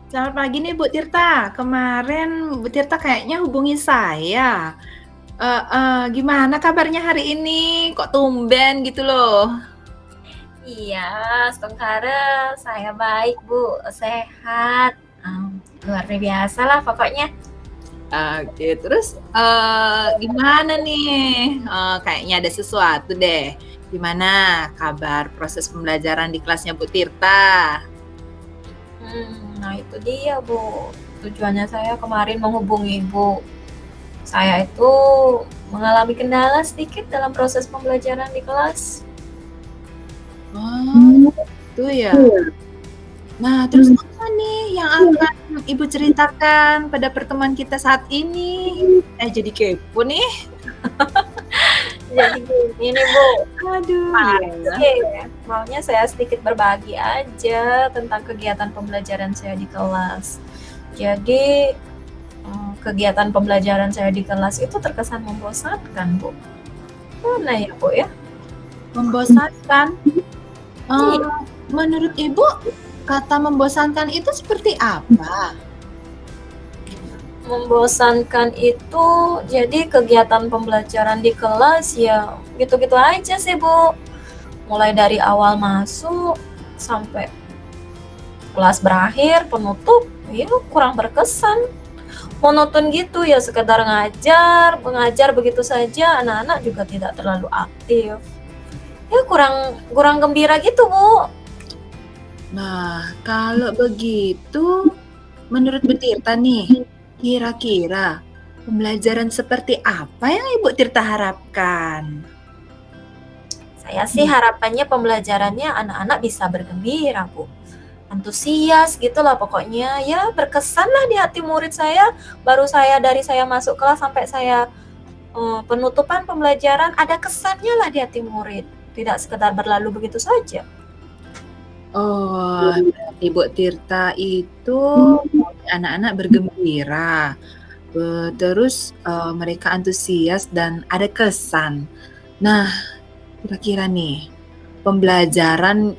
Selamat pagi nih Bu Tirta. Kemarin Bu Tirta kayaknya hubungi saya. Gimana kabarnya hari ini? Kok tumben gitu loh? Iya, sementara saya baik, Bu. Sehat. Luar biasa lah pokoknya. Oke, terus gimana nih? Kayaknya ada sesuatu deh. Gimana kabar proses pembelajaran di kelasnya Bu Tirta? Nah itu dia, Bu. Tujuannya saya kemarin menghubungi Ibu. Saya itu mengalami kendala sedikit dalam proses pembelajaran di kelas. Oh, itu ya. Nah, terus apa nih yang akan Ibu ceritakan pada pertemuan kita saat ini? Jadi kepo nih. Jadi gini nih, Bu. Aduh, Mari iya. sih, maunya saya sedikit berbagi aja tentang kegiatan pembelajaran saya di kelas. Jadi, kegiatan pembelajaran saya di kelas itu terkesan membosankan, Bu. Mana ya, Bu, ya? Membosankan? Iya, Eee, Menurut Ibu, kata membosankan itu seperti apa? membosankan itu jadi kegiatan pembelajaran di kelas ya gitu-gitu aja sih, Bu. Mulai dari awal masuk sampai kelas berakhir, penutup, ya kurang berkesan. Monoton gitu ya, sekedar mengajar begitu saja, anak-anak juga tidak terlalu aktif. Ya kurang kurang gembira gitu, Bu. Nah, kalau begitu, menurut Bu Tirta nih, kira-kira pembelajaran seperti apa yang Ibu Tirta harapkan? Saya sih harapannya pembelajarannya anak-anak bisa bergembira, Bu. Antusias gitulah pokoknya, ya berkesan lah di hati murid saya. Dari saya masuk kelas sampai saya penutupan pembelajaran ada kesannya lah di hati murid. Tidak sekedar berlalu begitu saja. Oh, berarti Bu Tirta itu anak-anak bergembira, terus, mereka antusias dan ada kesan. Nah, kira-kira nih, pembelajaran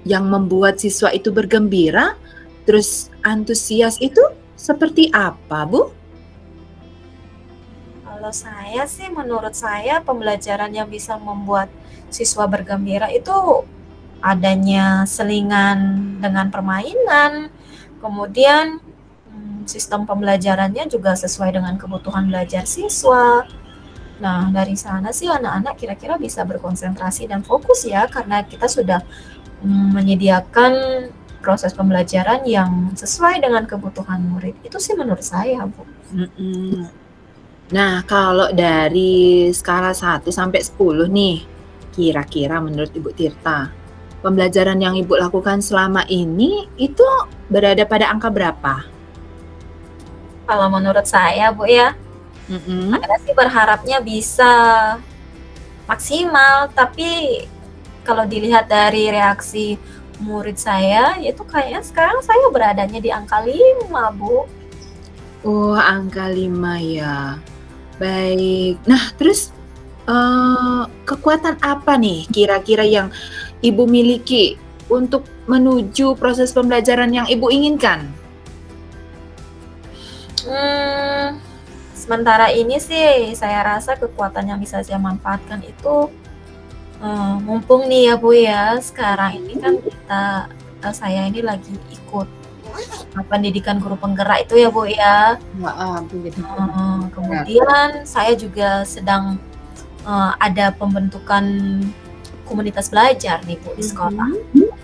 yang membuat siswa itu bergembira, terus antusias itu seperti apa, Bu? Kalau saya sih, menurut saya pembelajaran yang bisa membuat siswa bergembira itu adanya selingan dengan permainan, kemudian sistem pembelajarannya juga sesuai dengan kebutuhan belajar siswa. Nah, dari sana sih anak-anak kira-kira bisa berkonsentrasi dan fokus ya, karena kita sudah menyediakan proses pembelajaran yang sesuai dengan kebutuhan murid. Itu sih menurut saya, Bu. Mhm. Nah, kalau dari skala 1 sampai 10 nih, kira-kira menurut Ibu Tirta, pembelajaran yang Ibu lakukan selama ini itu berada pada angka berapa? Kalau menurut saya, Bu ya, Mhm. saya sih berharapnya bisa maksimal, tapi kalau dilihat dari reaksi murid saya, itu kayaknya sekarang saya beradanya di angka 5, Bu. Oh, angka 5 ya. Baik. Nah, terus, kekuatan apa nih kira-kira yang Ibu miliki untuk menuju proses pembelajaran yang Ibu inginkan? Hmm, Sementara ini sih saya rasa kekuatan yang bisa saya manfaatkan itu, mumpung nih ya Bu ya, sekarang ini kan saya ini lagi ikut pendidikan guru penggerak itu ya Bu ya. Heeh, pendidikan penggerak. Kemudian saya juga sedang ada pembentukan komunitas belajar nih Bu di sekolah.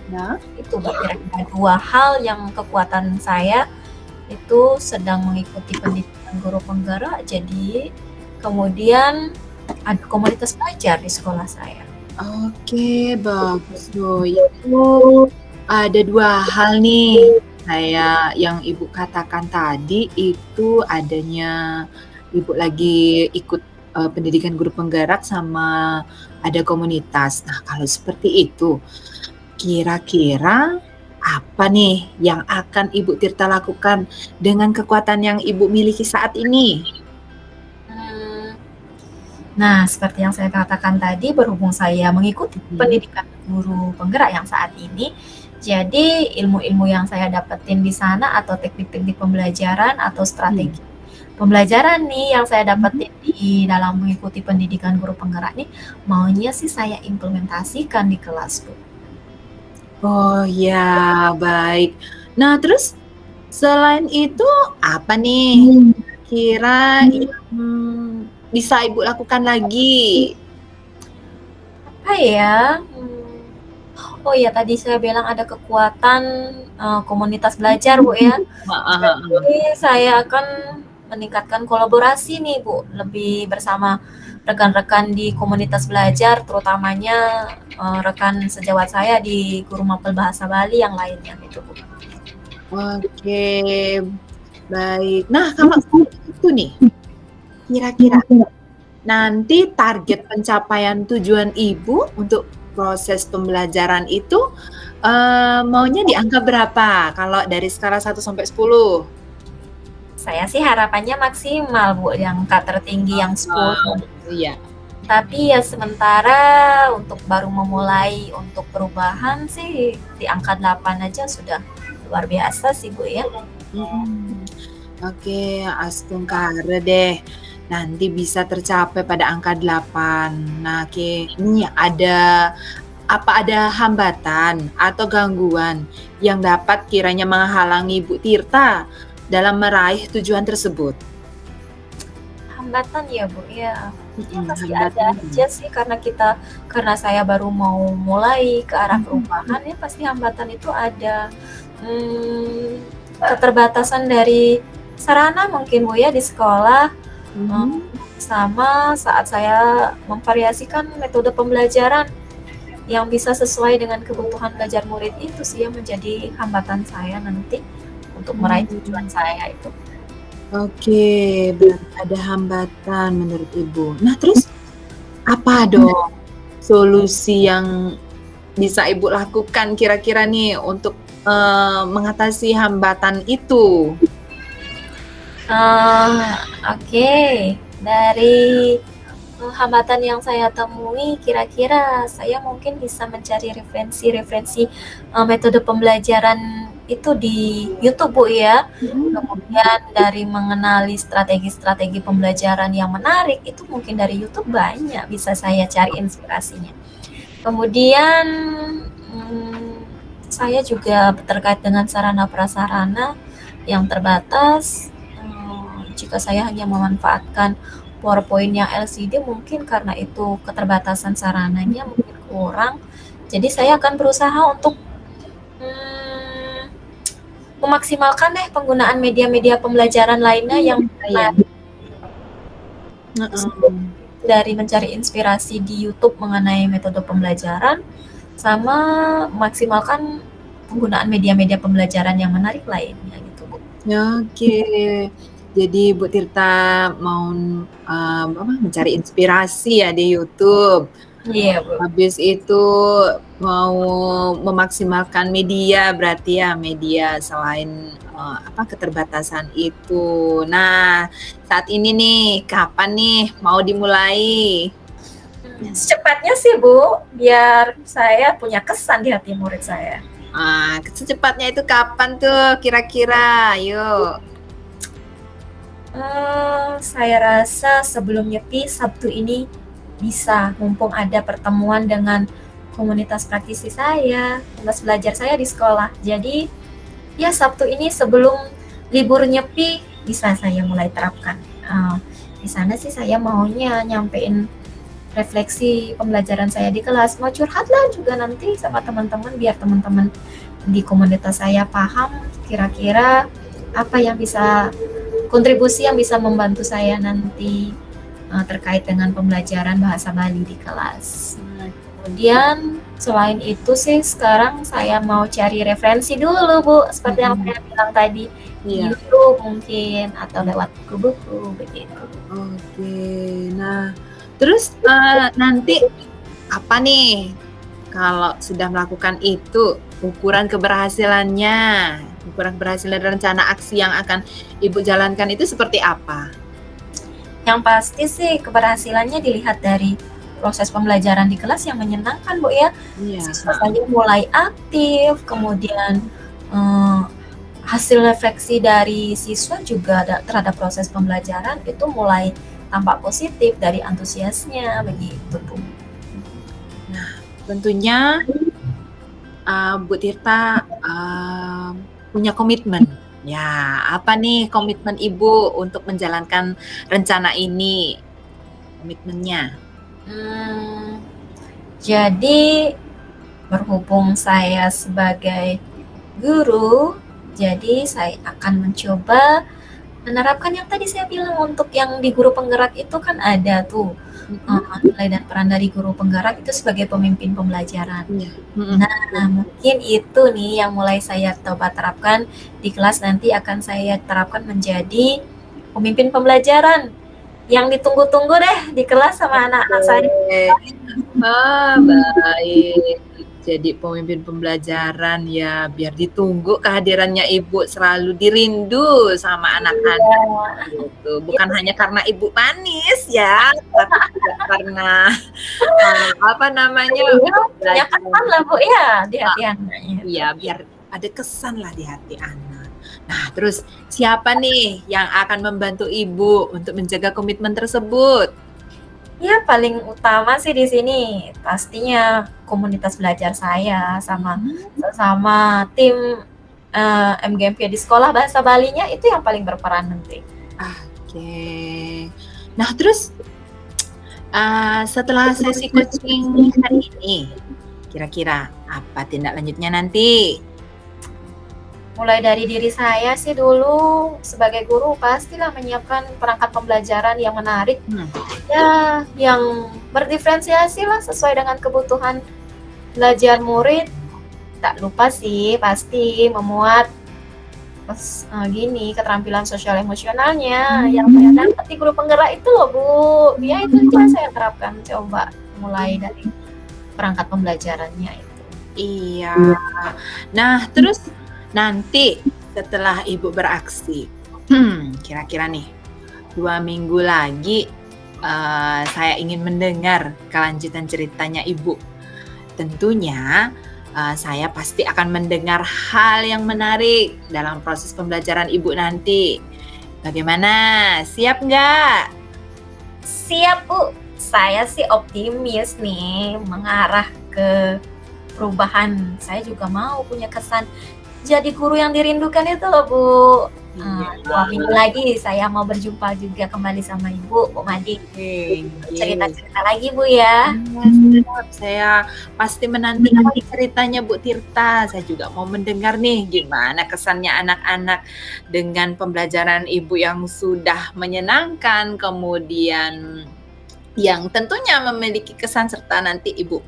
Ya. Itu kira-kira dua hal yang kekuatan saya itu sedang mengikuti pendidikan guru penggerak, jadi kemudian ada komunitas belajar di sekolah saya. Oke, bagus tuh. Itu ada 2 hal nih, kayak yang Ibu katakan tadi itu adanya Ibu lagi ikut, pendidikan guru penggerak sama ada komunitas. Nah, kalau seperti itu, kira-kira apa nih yang akan Ibu Tirta lakukan dengan kekuatan yang Ibu miliki saat ini? Hmm, Nah, seperti yang saya katakan tadi, berhubung saya mengikuti Mhm. pendidikan guru penggerak yang saat ini, Jadi ilmu-ilmu yang saya dapetin di sana atau teknik-teknik pembelajaran atau Iya. strategi pembelajaran nih yang saya Mhm. dapetin di dalam mengikuti pendidikan guru penggerak nih, maunya sih saya implementasikan di kelas, Bu. Oh ya, baik. Nah, terus selain itu apa nih kira yang bisa Ibu lakukan lagi? Apa ya? Oh iya tadi saya bilang ada kekuatan komunitas belajar, Bu ya. Heeh heeh. Jadi saya akan meningkatkan kolaborasi nih, Bu, lebih bersama rekan-rekan di komunitas belajar, terutamanya rekan sejawat saya di Guru Mapel Bahasa Bali yang lainnya gitu, Bu. Oke, baik. Nah, kalau itu nih, kira-kira nanti target pencapaian tujuan Ibu untuk proses pembelajaran itu, maunya di angka berapa kalau dari skala 1 sampai 10? Saya sih harapannya maksimal, Bu, yang angka tertinggi yang 10. Iya. Tapi ya sementara untuk baru memulai untuk perubahan sih di angka 8 aja sudah luar biasa sih, Bu ya. Mhm. Oke, astungkara deh, nanti bisa tercapai pada angka 8. Nah, ini ada hambatan atau gangguan yang dapat kiranya menghalangi Bu Tirta dalam meraih tujuan tersebut? Hambatan ya, Bu, ya. Ya pasti ada Hambatannya? aja sih karena saya baru mau mulai ke arah Mhm. perubahan ya pasti hambatan itu ada. Keterbatasan dari sarana mungkin, Bu ya di sekolah, Mhm. sama saat saya memvariasikan metode pembelajaran yang bisa sesuai dengan kebutuhan belajar murid itu sih yang menjadi hambatan saya nanti untuk meraih tujuan Mmm. saya itu. Oke, berarti ada hambatan menurut Ibu. Nah, terus apa dong solusi yang bisa Ibu lakukan kira-kira nih untuk, mengatasi hambatan itu? Oke. Dari hambatan yang saya temui kira-kira saya mungkin bisa mencari referensi-referensi metode pembelajaran itu di YouTube, Bu ya. Mhm mhm. Kemudian dari mengenali strategi-strategi pembelajaran yang menarik itu mungkin dari YouTube banyak bisa saya cari inspirasinya. Kemudian saya juga terkait dengan sarana prasarana yang terbatas. Jika saya hanya memanfaatkan PowerPoint yang LCD mungkin karena itu keterbatasan sarananya mungkin kurang. Jadi saya akan berusaha untuk memaksimalkan deh penggunaan media-media pembelajaran lainnya yang Iya. Heeh. dari mencari inspirasi di YouTube mengenai metode pembelajaran sama maksimalkan penggunaan media-media pembelajaran yang menarik lainnya gitu, Bu. Oke. Jadi Bu Tirta mau, mencari inspirasi ya di YouTube. Iya, Bu. Habis itu mau memaksimalkan media berarti ya, media selain, keterbatasan itu. Nah, saat ini nih, kapan nih mau dimulai? Secepatnya sih, Bu, biar saya punya kesan di hati murid saya. Secepatnya itu kapan tuh kira-kira? Ayo. Saya rasa sebelum nyepi Sabtu ini bisa, mumpung ada pertemuan dengan komunitas praktisi saya, kelas belajar saya di sekolah. Jadi, ya Sabtu ini sebelum libur nyepi bisa saya mulai terapkan. Di sana sih saya maunya nyampein refleksi pembelajaran saya di kelas, mau curhat lah juga nanti sama teman-teman biar teman-teman di komunitas saya paham kira-kira apa yang bisa kontribusi yang bisa membantu saya nanti terkait dengan pembelajaran bahasa Bali di kelas. Kemudian selain itu sih sekarang saya mau cari referensi dulu, Bu, seperti yang Mhm. saya bilang tadi di Iya. YouTube mungkin atau lewat buku-buku begitu. Oke. Nah, terus, nanti apa nih kalau sudah melakukan itu, ukuran keberhasilannya? Ukuran keberhasilan rencana aksi yang akan Ibu jalankan itu seperti apa? Yang pasti sih keberhasilannya dilihat dari proses pembelajaran di kelas yang menyenangkan, Bu, ya. Iya, Siswa heeh. saja mulai aktif, kemudian, eee, hasil refleksi dari siswa juga terhadap proses pembelajaran itu mulai tampak positif dari antusiasnya, begitu, Bu. Nah, tentunya, Bu Tirta, punya komitmen. Ya, apa nih komitmen Ibu untuk menjalankan rencana ini? Komitmennya? Mmm, jadi berhubung saya sebagai guru, jadi saya akan mencoba menerapkan yang tadi saya bilang untuk yang di guru penggerak itu kan ada tuh, Mhm. nilai dan peran dari guru penggerak itu sebagai pemimpin pembelajaran. Iya, mhm, betul. Nah, mungkin itu nih yang mulai saya coba terapkan di kelas, nanti akan saya terapkan menjadi pemimpin pembelajaran yang ditunggu-tunggu deh di kelas sama anak-anak saya. Oke. Baik. Jadi pemimpin pembelajaran ya, biar ditunggu kehadirannya Ibu selalu dirindu sama Iya. anak-anak gitu. Bukan Itu hanya karena Ibu manis ya, tapi juga karena, apa namanya, iya, punya belajar. kesan lah, Bu, ya, di hati Heeh, anaknya itu. iya, biar ada kesan lah di hati anak. Nah, terus siapa nih yang akan membantu Ibu untuk menjaga komitmen tersebut? Ya, paling utama sih di sini pastinya komunitas belajar saya sama Mhm. sesama tim, MGMP di sekolah bahasa Balinya itu yang paling berperan penting. Oke. Nah, terus, setelah sesi coaching hari ini, kira-kira apa tindak lanjutnya nanti? Mulai dari diri saya sih dulu sebagai guru pastilah menyiapkan perangkat pembelajaran yang menarik, Hmm. ya yang berdiferensiasi lah sesuai dengan kebutuhan belajar murid. Tak lupa sih pasti memuat gini, keterampilan sosial emosionalnya yang saya Mmm. dapat di guru penggerak itu loh, Bu. Ya itu juga saya terapkan coba mulai dari perangkat pembelajarannya itu. Iya. Nah, terus nanti setelah Ibu beraksi, kira-kira nih 2 minggu lagi, saya ingin mendengar kelanjutan ceritanya Ibu. Tentunya, saya pasti akan mendengar hal yang menarik dalam proses pembelajaran Ibu nanti. Bagaimana, siap nggak? Siap, Bu. Saya sih optimis nih mengarah ke perubahan. Saya juga mau punya kesan jadi guru yang dirindukan itu loh, Bu. Iya. 2 minggu lagi saya mau berjumpa juga kembali sama Ibu, Bu Made. Oke, yes. Cerita-cerita lagi, Bu, ya. Iya, siap. Saya pasti menantikan ceritanya Bu Tirta. Saya juga mau mendengar nih gimana kesannya anak-anak dengan pembelajaran Ibu yang sudah menyenangkan, kemudian yang tentunya memiliki kesan serta nanti Ibu,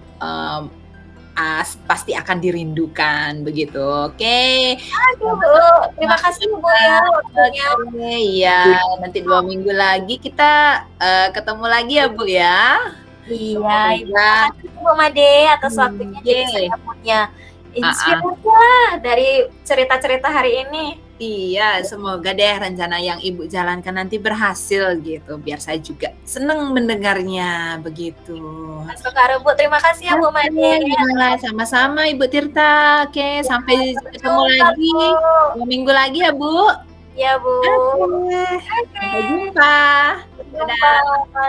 pasti akan dirindukan begitu. Oke. Oke, Bu. Terima kasih, Bu, ya waktunya. Oke, iya, nanti 2 minggu lagi kita, ketemu lagi ya, Bu, ya. Iya, Ibu Semoga makasih, Bu Made atas waktunya. Jadi Oke. saya punya Heeh. inspirasi lah dari cerita-cerita hari ini. Iya, semoga deh rencana yang Ibu jalankan nanti berhasil gitu, biar saya juga seneng mendengarnya, begitu. Mas Soekaro, Bu. Terima kasih ya, Bu Oke, Made. iya, sama-sama Ibu Tirta. Oke, Iya, sampai sampai ketemu jumpa, lagi Bu. 2 minggu lagi ya, Bu. Iya, Bu. Oke, Oke, sampai jumpa. sampai Dadah. jumpa.